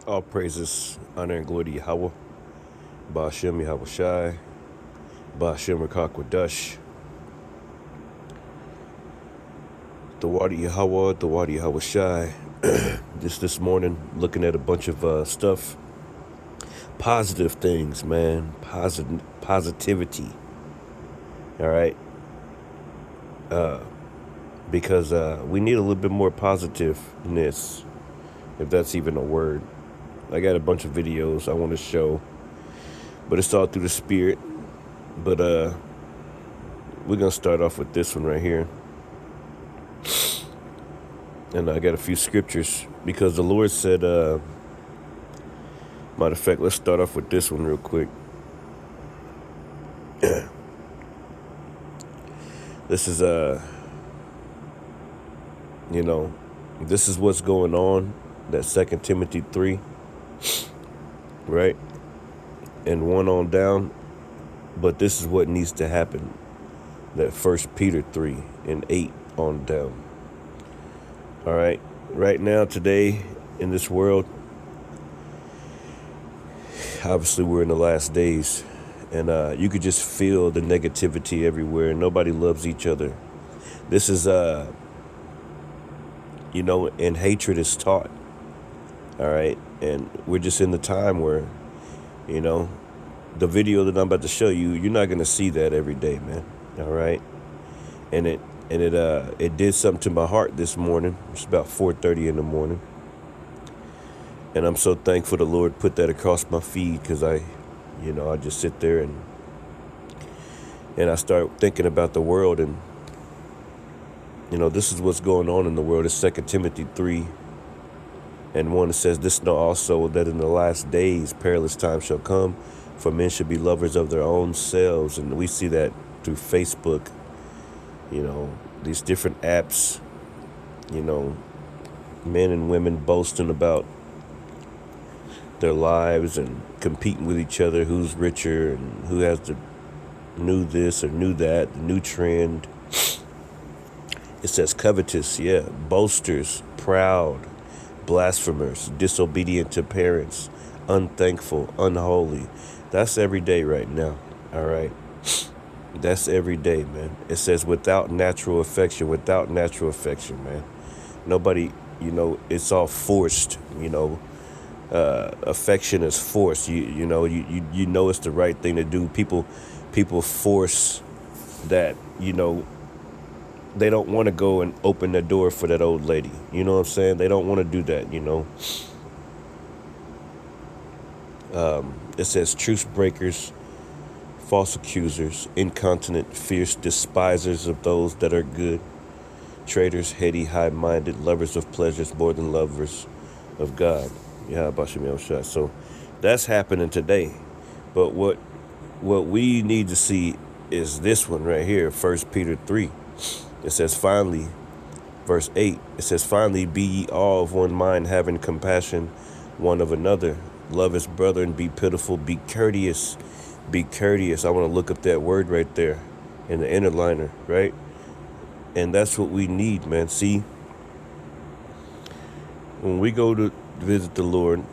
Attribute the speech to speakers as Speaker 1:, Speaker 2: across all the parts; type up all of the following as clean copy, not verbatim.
Speaker 1: All praises, honor, and glory to Yahweh. Ba'ashem Yahweh Shai. Ba'ashem Rakakwadash. The water Yahweh, the water Yahweh Shai. This morning, looking at a bunch of stuff. Positive things, man. Positivity. All right. Because we need a little bit more positiveness, if that's even a word. I got a bunch of videos I want to show, but it's all through the spirit. But we're gonna start off with this one right here, and I got a few scriptures because the Lord said, matter of fact, let's start off with this one real quick. This is this is what's going on. That 2 Timothy 3, right? And 1 on down. But this is what needs to happen. That 1 Peter 3 and 8 on down. All right. Right now, today, in this world, obviously we're in the last days. And you could just feel the negativity everywhere. Nobody loves each other. This is, and hatred is taught. All right. And we're just in the time where, the video that I'm about to show you, you're not going to see that every day, man. All right. And it did something to my heart this morning. It's about 4:30 in the morning. And I'm so thankful the Lord put that across my feed, because I just sit there and I start thinking about the world, and this is what's going on in the world. It's 2 Timothy 3 and 1. It says, "This know also, that in the last days perilous times shall come, for men should be lovers of their own selves." And we see that through Facebook, these different apps, men and women boasting about their lives and competing with each other, who's richer and who has the new this or new that, the new trend. It says covetous, boasters, proud, blasphemers, disobedient to parents, unthankful, unholy. That's every day right now. All right. That's every day, man. It says without natural affection, man. Nobody, it's all forced, affection is forced. You know it's the right thing to do. People force that, they don't want to go and open the door for that old lady. You know what I'm saying? They don't want to do that, It says truce breakers, false accusers, incontinent, fierce, despisers of those that are good, traitors, heady, high-minded, lovers of pleasures more than lovers of God. So that's happening today. But what we need to see is this one right here, 1 Peter 3. It says, finally, verse 8, it says, "Finally be ye all of one mind, having compassion one of another. Love his brother and be pitiful. Be courteous." Be courteous. I want to look up that word right there in the inner liner, right? And that's what we need, man. See, when we go to visit the Lord,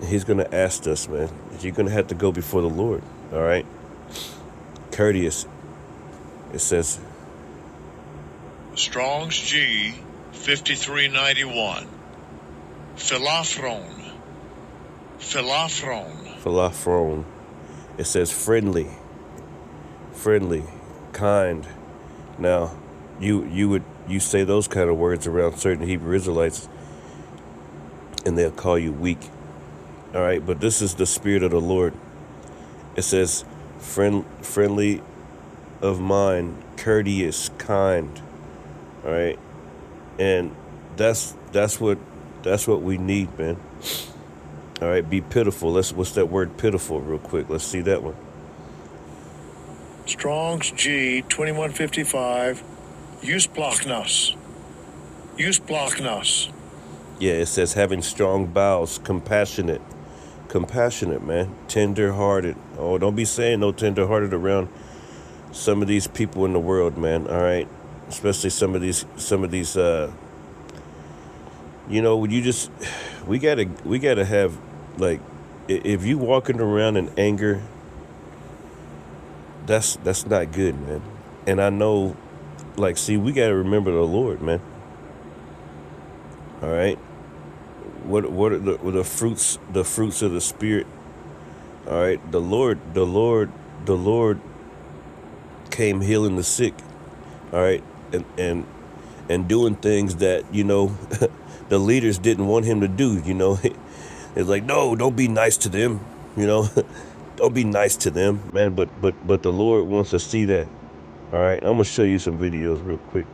Speaker 1: he's going to ask us, man. You're going to have to go before the Lord, all right? Courteous. It says,
Speaker 2: Strong's G 5391. Philophron.
Speaker 1: It says friendly, kind. Now, you say those kind of words around certain Hebrew Israelites, and they'll call you weak. All right, but this is the Spirit of the Lord. It says friendly of mind, courteous, kind. All right, and that's what we need, man. All right, be pitiful. What's that word pitiful real quick? Let's see that one.
Speaker 2: Strong's G 2155. Eusplachnos.
Speaker 1: Yeah, it says having strong bowels, compassionate, man, tender-hearted. Oh, don't be saying no tender-hearted around some of these people in the world, man. All right, especially some of these we gotta have Like, if you walking around in anger, that's not good, man. And I know, like, see, we got to remember the Lord, man. All right. What are the fruits? The fruits of the Spirit. All right. The Lord came healing the sick. All right, and doing things that, you know, the leaders didn't want him to do. You know, it's like, no, don't be nice to them. You know, don't be nice to them, man. But the Lord wants to see that. All right, I'm gonna show you some videos real quick.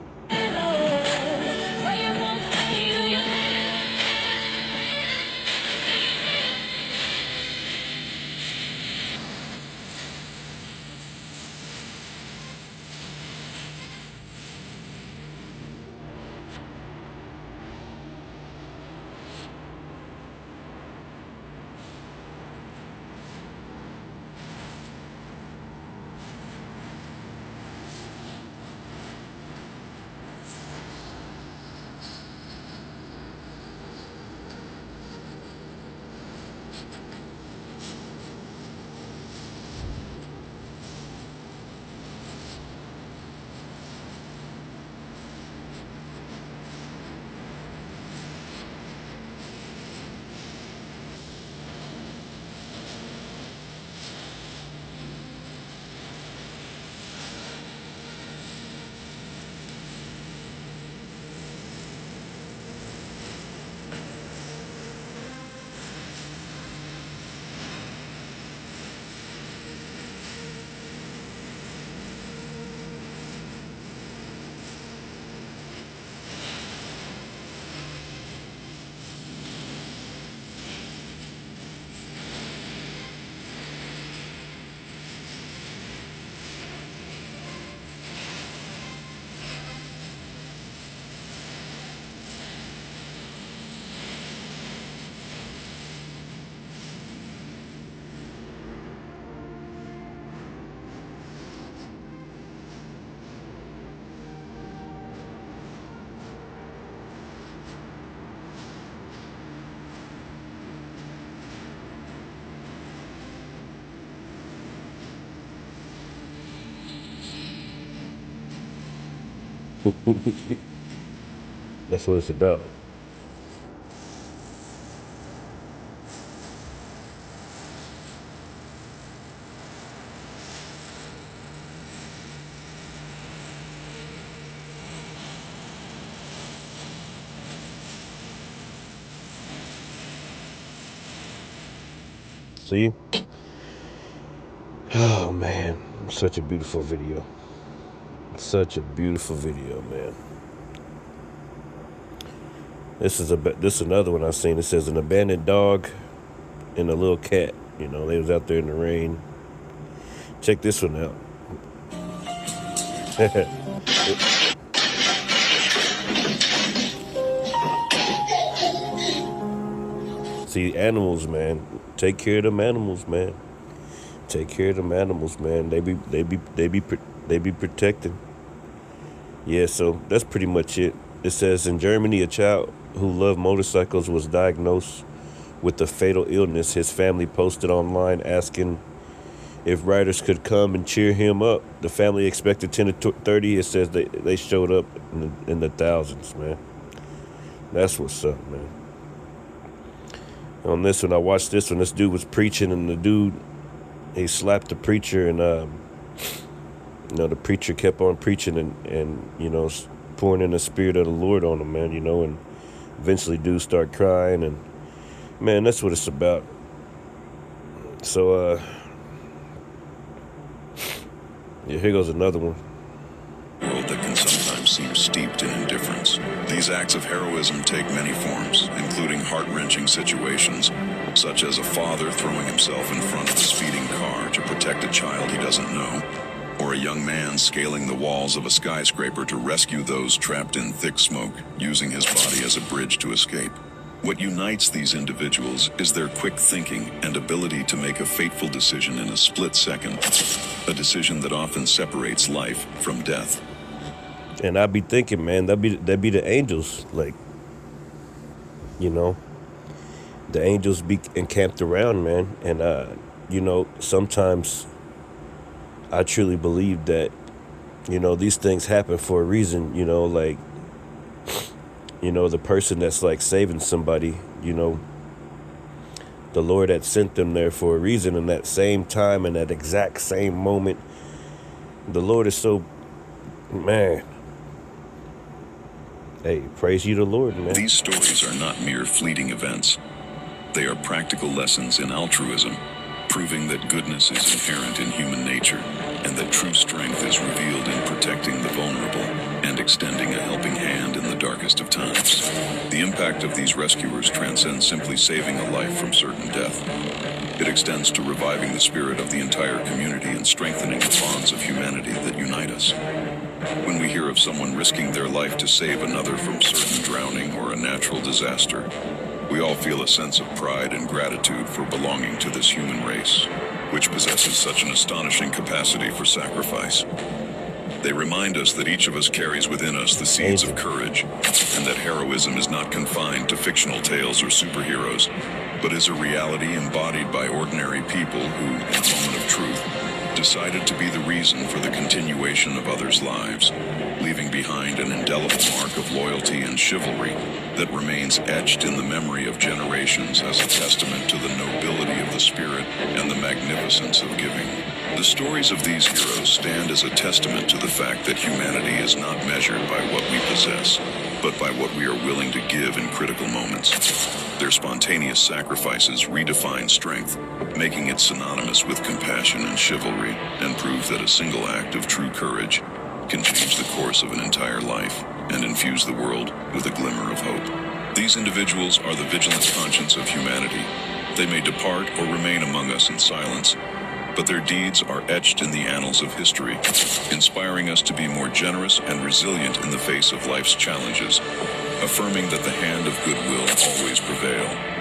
Speaker 1: That's what it's about. See? Oh man, such a beautiful video. Such a beautiful video, man. This is another one I seen. It says an abandoned dog and a little cat. You know, they was out there in the rain. Check this one out. See, animals, man. Take care of them animals, man. Take care of them animals, man. They be protecting. Yeah, so that's pretty much it. It says in Germany, a child who loved motorcycles was diagnosed with a fatal illness. His family posted online asking if riders could come and cheer him up. The family expected 10 to 30. It says they showed up in the thousands, man. That's what's up, man. On this one, I watched this one. This dude was preaching, and the dude, he slapped the preacher, and you know, the preacher kept on preaching and you know, pouring in the spirit of the Lord on him, man. You know, and eventually dudes start crying, and man, that's what it's about. So yeah, here goes another one.
Speaker 3: World that can sometimes seem steeped in indifference. These acts of heroism take many forms, including heart-wrenching situations, such as a father throwing himself in front of a speeding car to protect a child he doesn't know, or a young man scaling the walls of a skyscraper to rescue those trapped in thick smoke, using his body as a bridge to escape. What unites these individuals is their quick thinking and ability to make a fateful decision in a split second, a decision that often separates life from death.
Speaker 1: And I be thinking, man, that'd be the angels, like, you know. the angels be encamped around, man. And, sometimes I truly believe that, these things happen for a reason, like, the person that's like saving somebody, the Lord had sent them there for a reason. And that same time and that exact same moment, the Lord is so, man. Hey, praise you the Lord, man.
Speaker 3: These stories are not mere fleeting events. They are practical lessons in altruism, proving that goodness is inherent in human nature and that true strength is revealed in protecting the vulnerable and extending a helping hand in the darkest of times. The impact of these rescuers transcends simply saving a life from certain death. It extends to reviving the spirit of the entire community and strengthening the bonds of humanity that unite us. When we hear of someone risking their life to save another from certain drowning or a natural disaster, we all feel a sense of pride and gratitude for belonging to this human race, which possesses such an astonishing capacity for sacrifice. They remind us that each of us carries within us the seeds of courage, and that heroism is not confined to fictional tales or superheroes, but is a reality embodied by ordinary people who, in a moment of truth, decided to be the reason for the continuation of others' lives, leaving behind an indelible mark of loyalty and chivalry that remains etched in the memory of generations as a testament to the nobility of the spirit and the magnificence of giving. The stories of these heroes stand as a testament to the fact that humanity is not measured by what we possess, but by what we are willing to give in critical moments. Their spontaneous sacrifices redefine strength, making it synonymous with compassion and chivalry, and prove that a single act of true courage can change the course of an entire life and infuse the world with a glimmer of hope. These individuals are the vigilant conscience of humanity. They may depart or remain among us in silence, but their deeds are etched in the annals of history, inspiring us to be more generous and resilient in the face of life's challenges, affirming that the hand of goodwill always prevail.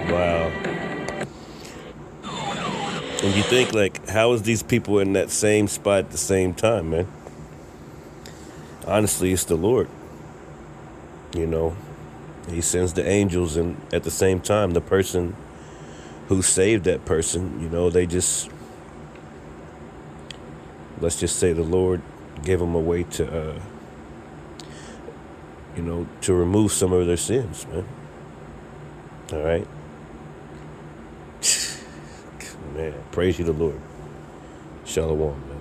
Speaker 1: Wow. And you think, like, how is these people in that same spot at the same time, man? Honestly, it's the Lord. He sends the angels, and at the same time, the person who saved that person, they just, let's just say the Lord gave them a way to, to remove some of their sins, man. All right? Man, praise you the Lord. Shalom, man.